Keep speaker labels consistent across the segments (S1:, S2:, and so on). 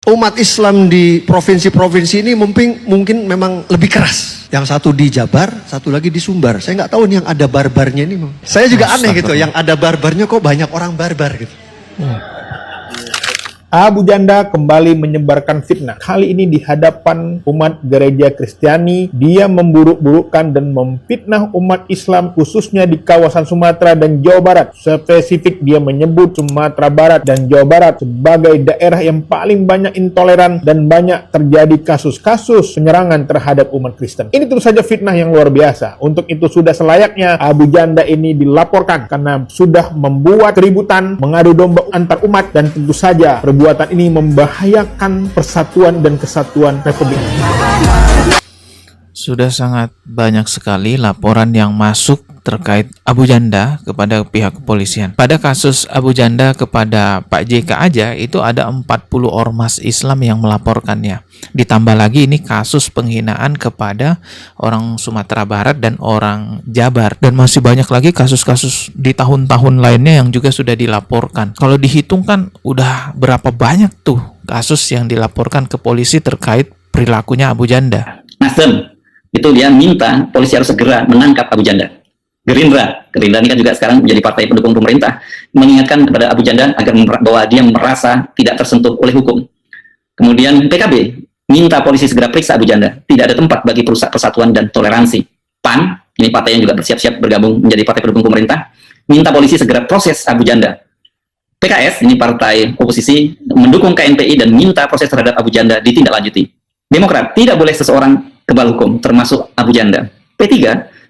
S1: umat Islam di provinsi-provinsi ini mungkin memang lebih keras. Yang satu di Jabar, satu lagi di Sumbar. Saya nggak tahu nih yang ada barbarnya ini. Saya juga aneh gitu, yang ada barbarnya kok banyak orang barbar gitu.
S2: Abu Janda kembali menyebarkan fitnah. Kali ini di hadapan umat gereja Kristiani, dia memburuk-burukkan dan memfitnah umat Islam khususnya di kawasan Sumatera dan Jawa Barat. Spesifik dia menyebut Sumatera Barat dan Jawa Barat sebagai daerah yang paling banyak intoleran dan banyak terjadi kasus-kasus penyerangan terhadap umat Kristen. Ini tentu saja fitnah yang luar biasa. Untuk itu sudah selayaknya Abu Janda ini dilaporkan karena sudah membuat keributan, mengadu domba antar umat, dan tentu saja perbuatan ini membahayakan persatuan dan kesatuan Republik.
S3: Sudah sangat banyak sekali laporan yang masuk terkait Abu Janda kepada pihak kepolisian. Pada kasus Abu Janda kepada Pak JK aja itu ada 40 ormas Islam yang melaporkannya. Ditambah lagi ini kasus penghinaan kepada orang Sumatera Barat dan orang Jabar. Dan masih banyak lagi kasus-kasus di tahun-tahun lainnya yang juga sudah dilaporkan. Kalau dihitung kan udah berapa banyak tuh kasus yang dilaporkan ke polisi terkait perilakunya Abu Janda.
S4: Nasdem itu dia minta polisi harus segera menangkap Abu Janda. Gerindra ini kan juga sekarang menjadi partai pendukung pemerintah, mengingatkan kepada Abu Janda agar bahwa dia merasa tidak tersentuh oleh hukum. Kemudian PKB minta polisi segera periksa Abu Janda. Tidak ada tempat bagi perusak persatuan dan toleransi. PAN, ini partai yang juga bersiap-siap bergabung menjadi partai pendukung pemerintah, minta polisi segera proses Abu Janda. PKS, ini partai oposisi, mendukung KNPI dan minta proses terhadap Abu Janda ditindaklanjuti. Demokrat, tidak boleh seseorang kebal hukum, termasuk Abu Janda. P3,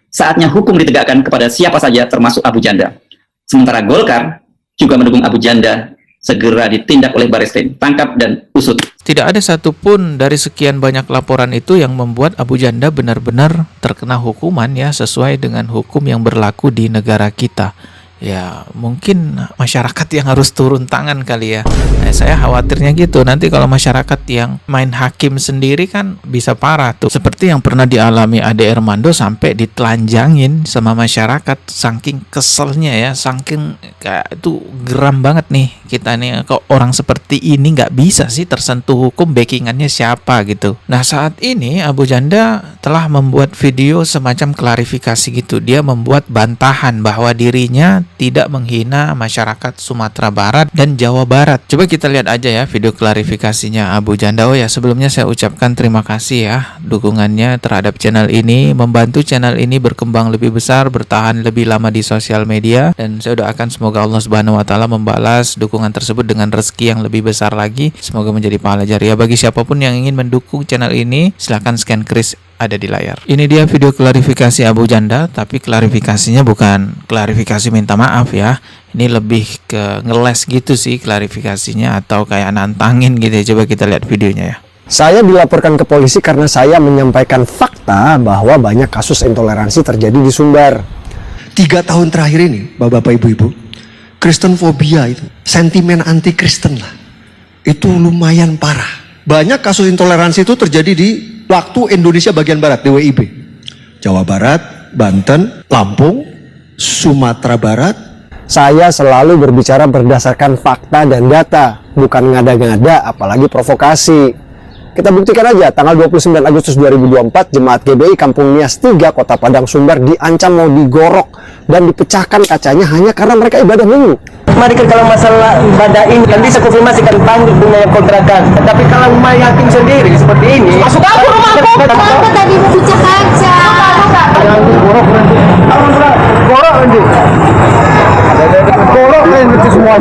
S4: saatnya hukum ditegakkan kepada siapa saja, termasuk Abu Janda. Sementara Golkar juga mendukung Abu Janda segera ditindak oleh Bareskrim, tangkap dan usut.
S3: Tidak ada satupun dari sekian banyak laporan itu yang membuat Abu Janda benar-benar terkena hukuman ya sesuai dengan hukum yang berlaku di negara kita. Ya mungkin masyarakat yang harus turun tangan kali ya. Saya khawatirnya gitu. Nanti kalau masyarakat yang main hakim sendiri kan bisa parah tuh. Seperti yang pernah dialami Ade Armando sampai ditelanjangin sama masyarakat. Saking keselnya ya. Saking kayak itu geram banget nih kita nih. Kok orang seperti ini nggak bisa sih tersentuh hukum, backingannya siapa gitu. Nah saat ini Abu Janda telah membuat video semacam klarifikasi gitu. Dia membuat bantahan bahwa dirinya tidak menghina masyarakat Sumatera Barat dan Jawa Barat. Coba kita lihat aja ya video klarifikasinya Abu Janda. Oh ya, sebelumnya saya ucapkan terima kasih ya dukungannya terhadap channel ini, membantu channel ini berkembang lebih besar, bertahan lebih lama di sosial media, dan saya doakan semoga Allah Subhanahu wa taala membalas dukungan tersebut dengan rezeki yang lebih besar lagi. Semoga menjadi pahala jariah bagi siapapun yang ingin mendukung channel ini. Silahkan scan kris ada di layar. Ini dia video klarifikasi Abu Janda, tapi klarifikasinya bukan klarifikasi minta maaf ya. Ini lebih ke ngeles gitu sih klarifikasinya, atau kayak nantangin gitu ya. Coba kita lihat videonya ya.
S5: Saya dilaporkan ke polisi karena saya menyampaikan fakta bahwa banyak kasus intoleransi terjadi di Sumbar.
S1: 3 tahun terakhir ini, Bapak-Bapak Ibu-Ibu, Kristen fobia itu, sentimen anti-Kristen lah, itu lumayan parah. Banyak kasus intoleransi itu terjadi di waktu Indonesia bagian Barat, di WIB. Jawa Barat, Banten, Lampung, Sumatera Barat.
S5: Saya selalu berbicara berdasarkan fakta dan data, bukan ngada-ngada apalagi provokasi. Kita buktikan aja, tanggal 29 Agustus 2024, Jemaat GBI Kampung Nias 3, Kota Padang Sumbar diancam mau digorok dan dipecahkan kacanya hanya karena mereka ibadah minggu.
S6: Mari kalau masalah ibadah ini nanti saya konfirmasikan panggil punya kontrakan. Tapi kalau yakin sendiri seperti ini, masuk aku rumahku.
S7: Kenapa tadi pecah kaca?
S6: Gorok nanti. Gorok nanti. Gorok nanti semua.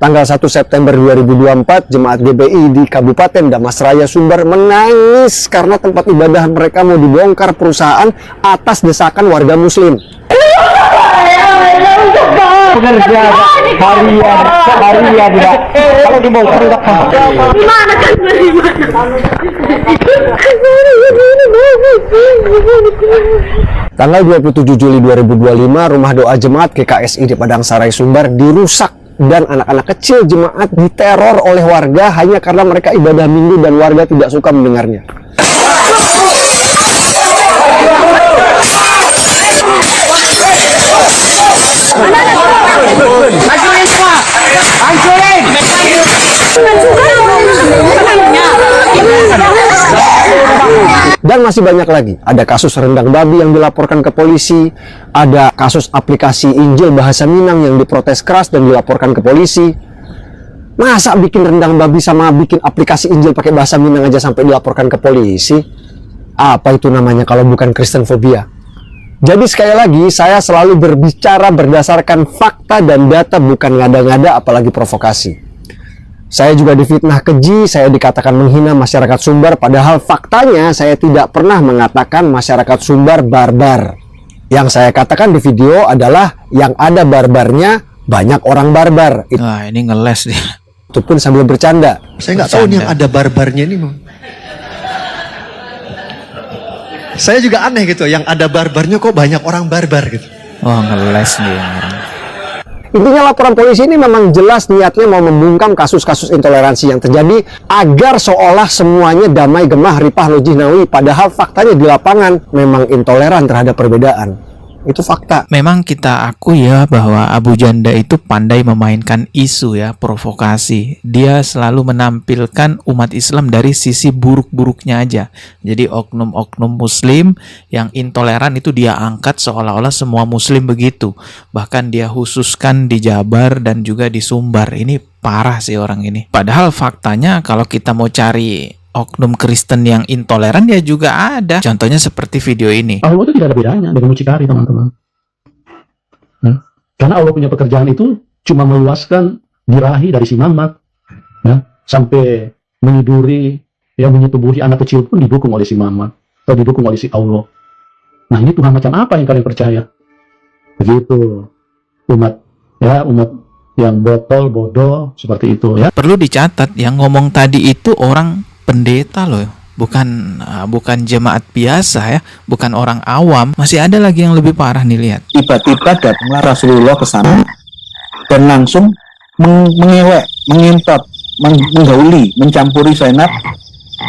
S5: Tanggal 1 September 2024, Jemaat GBI di Kabupaten Damasraya Sumbar menangis karena tempat ibadah mereka mau dibongkar perusahaan atas desakan warga Muslim.
S6: Pekerja harian tidak. Kalau dibongkar tidak apa.
S7: Gimana kan
S5: Tanggal 27 Juli 2025, rumah doa jemaat GKSI di Padang Sarai Sumbar dirusak dan anak-anak kecil jemaat diteror oleh warga hanya karena mereka ibadah minggu dan warga tidak suka mendengarnya.
S7: Hancurin semua! Hancurin!
S5: Dan masih banyak lagi. Ada kasus rendang babi yang dilaporkan ke polisi, ada kasus aplikasi Injil bahasa Minang yang diprotes keras dan dilaporkan ke polisi. Masa bikin rendang babi sama bikin aplikasi Injil pakai bahasa Minang aja sampai dilaporkan ke polisi? Apa itu namanya kalau bukan Kristen fobia? Jadi sekali lagi, saya selalu berbicara berdasarkan fakta dan data, bukan ngada-ngada apalagi provokasi. Saya juga difitnah keji, saya dikatakan menghina masyarakat Sumbar, padahal faktanya saya tidak pernah mengatakan masyarakat Sumbar barbar. Yang saya katakan di video adalah yang ada barbarnya banyak orang barbar.
S3: Wah, ini ngeles dia.
S5: Itu pun sambil bercanda.
S1: Saya nggak tahu nih yang ada barbarnya ini, Bang. Saya juga aneh gitu, yang ada barbarnya kok banyak orang barbar gitu.
S3: Wah, ngeles dia.
S5: Intinya laporan polisi ini memang jelas niatnya mau membungkam kasus-kasus intoleransi yang terjadi agar seolah semuanya damai, gemah, ripah, lojih, nawi. Padahal faktanya di lapangan memang intoleran terhadap perbedaan. Itu fakta.
S3: Memang kita akui ya bahwa Abu Janda itu pandai memainkan isu ya, provokasi. Dia selalu menampilkan umat Islam dari sisi buruk-buruknya aja. Jadi oknum-oknum muslim yang intoleran itu dia angkat seolah-olah semua muslim begitu. Bahkan dia khususkan di Jabar dan juga di Sumbar. Ini parah sih orang ini. Padahal faktanya kalau kita mau cari oknum Kristen yang intoleran dia juga ada. Contohnya seperti video ini.
S8: Allah itu tidak ada bedanya dengan mucikari, teman-teman. Karena Allah punya pekerjaan itu cuma meluaskan birahi dari si Mamat, sampai meniduri, menyetubuhi anak kecil pun didukung oleh si Mamat atau didukung oleh si Allah. Nah, ini Tuhan macam apa yang kalian percaya? Begitu umat yang botol, bodoh seperti itu ya.
S3: Perlu dicatat yang ngomong tadi itu orang pendeta loh, bukan jemaat biasa ya, bukan orang awam. Masih ada lagi yang lebih parah nih, lihat.
S9: Tiba-tiba datanglah Rasulullah ke sana dan langsung mengewek, mengentot, menggauli, mencampuri Zainab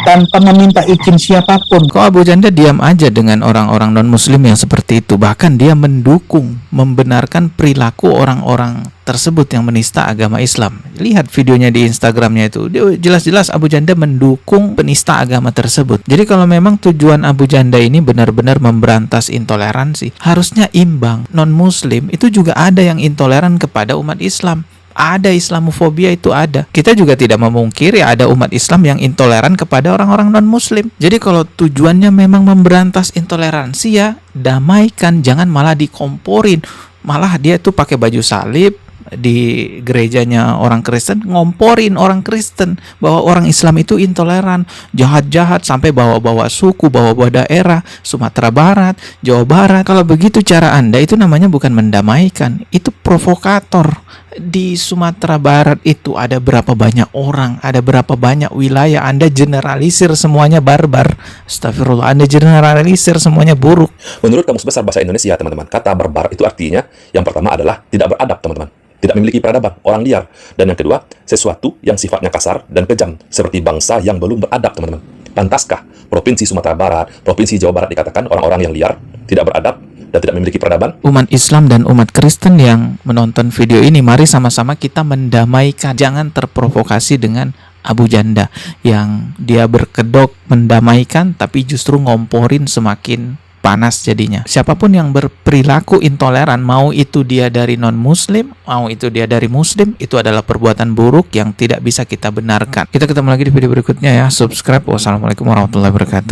S9: tanpa meminta izin siapapun.
S3: Kok Abu Janda diam aja dengan orang-orang non-muslim yang seperti itu? Bahkan dia mendukung, membenarkan perilaku orang-orang tersebut yang menista agama Islam. Lihat videonya di Instagramnya itu. Dia jelas-jelas Abu Janda mendukung penista agama tersebut. Jadi kalau memang tujuan Abu Janda ini benar-benar memberantas intoleransi, harusnya imbang. Non-muslim itu juga ada yang intoleran kepada umat Islam. Ada Islamofobia, itu ada. Kita juga tidak memungkiri ada umat Islam yang intoleran kepada orang-orang non-muslim. Jadi kalau tujuannya memang memberantas intoleransi, ya damaikan, jangan malah dikomporin. Malah dia tuh pakai baju salib di gerejanya orang Kristen, ngomporin orang Kristen bahwa orang Islam itu intoleran, jahat-jahat, sampai bawa-bawa suku, bawa-bawa daerah, Sumatera Barat, Jawa Barat. Kalau begitu cara Anda, itu namanya bukan mendamaikan, itu provokator. Di Sumatera Barat itu ada berapa banyak orang, ada berapa banyak wilayah, Anda generalisir semuanya barbar. Astagfirullah, Anda generalisir semuanya buruk.
S10: Menurut Kamus Besar Bahasa Indonesia, teman-teman, kata barbar itu artinya yang pertama adalah tidak beradab, teman-teman. Tidak memiliki peradaban, orang liar. Dan yang kedua, sesuatu yang sifatnya kasar dan kejam, seperti bangsa yang belum beradab, teman-teman. Pantaskah Provinsi Sumatera Barat, Provinsi Jawa Barat dikatakan orang-orang yang liar, tidak beradab, dan tidak memiliki peradaban?
S3: Umat Islam dan umat Kristen yang menonton video ini, mari sama-sama kita mendamaikan. Jangan terprovokasi dengan Abu Janda yang dia berkedok mendamaikan, tapi justru ngomporin semakin panas jadinya. Siapapun yang berperilaku intoleran, mau itu dia dari non-muslim, mau itu dia dari muslim, itu adalah perbuatan buruk yang tidak bisa kita benarkan. Kita ketemu lagi di video berikutnya ya. Subscribe. Wassalamualaikum warahmatullahi wabarakatuh.